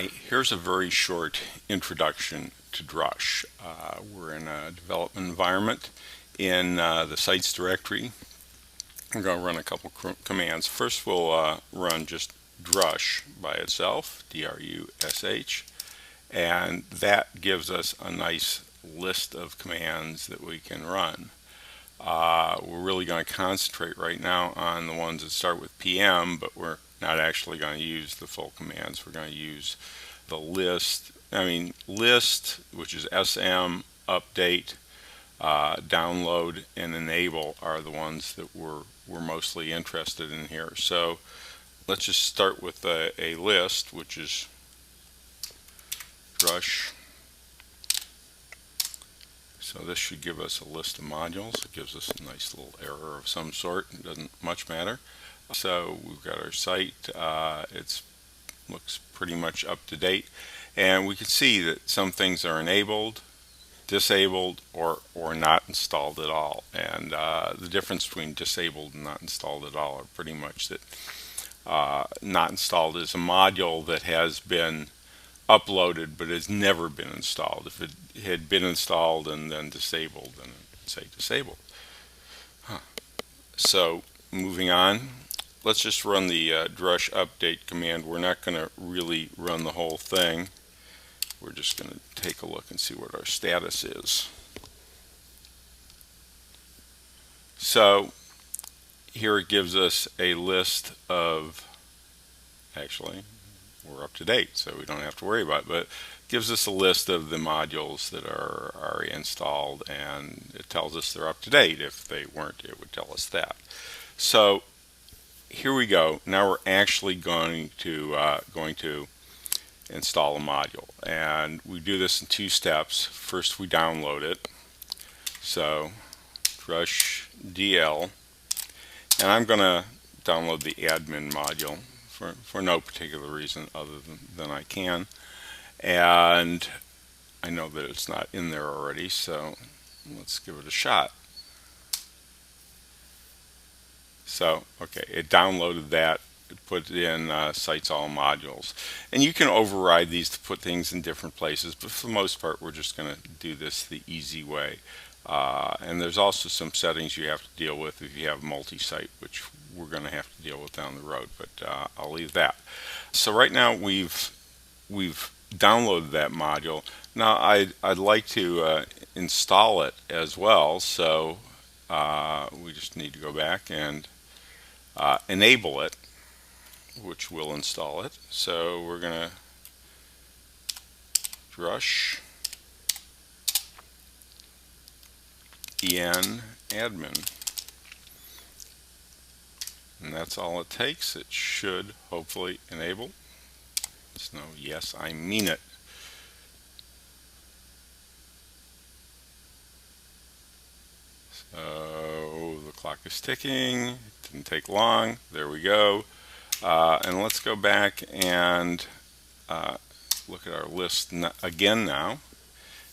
Hi, here's a very short introduction to Drush. We're in a development environment in the sites directory. We're going to run a couple commands. First, we'll run just Drush by itself, D-R-U-S-H, and that gives us a nice list of commands that we can run. We're really going to concentrate right now on the ones that start with PM, but we're not actually going to use the full commands. We're going to use the list, which is SM, update, download, and enable are the ones that we're mostly interested in here. So let's just start with a list, which is Drush. So this should give us a list of modules. It gives us a nice little error of some sort. It doesn't much matter. So we've got our site. It looks pretty much up to date. And we can see that some things are enabled, disabled, or not installed at all. And the difference between disabled and not installed at all are pretty much that not installed is a module that has been uploaded but has never been installed. If it had been installed and then disabled, then it would say disabled. So moving on, let's just run the Drush update command. We're not going to really run the whole thing. We're just going to take a look and see what our status is. So here it gives us a list of, actually we're up to date, so we don't have to worry about it, but it gives us a list of the modules that are installed, and it tells us they're up to date. If they weren't, it would tell us that. So here we go. Now we're actually going to install a module, and we do this in two steps. First, we download it. So Drush DL, and I'm going to download the admin module for no particular reason other than I can, and I know that it's not in there already, so let's give it a shot. So okay, it downloaded that. It put in sites all modules, and you can override these to put things in different places, but for the most part we're just going to do this the easy way. And there's also some settings you have to deal with if you have multi-site, which we're going to have to deal with down the road, but I'll leave that. So right now we've downloaded that module. Now I'd like to install it as well, so we just need to go back and enable it, which will install it. So we're going to Drush en admin, and that's all it takes. It should hopefully enable. There's no yes, I mean it. So the clock is ticking. It didn't take long. There we go. And let's go back and look at our list again now,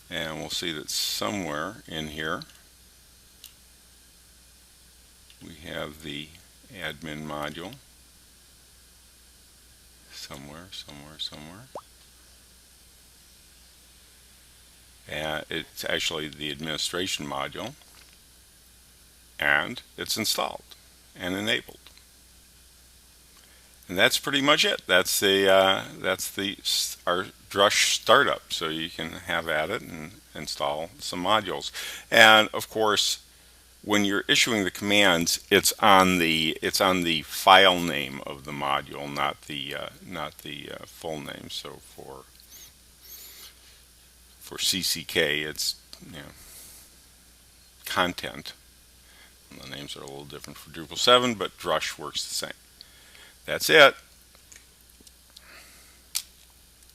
and we'll see that somewhere in here we have the admin module. Somewhere. And it's actually the administration module, and it's installed and enabled. And that's pretty much it. That's our Drush startup. So you can have at it and install some modules. And of course, when you're issuing the commands, it's on the file name of the module, not the full name. So for CCK, it's content. And the names are a little different for Drupal 7, but Drush works the same. That's it.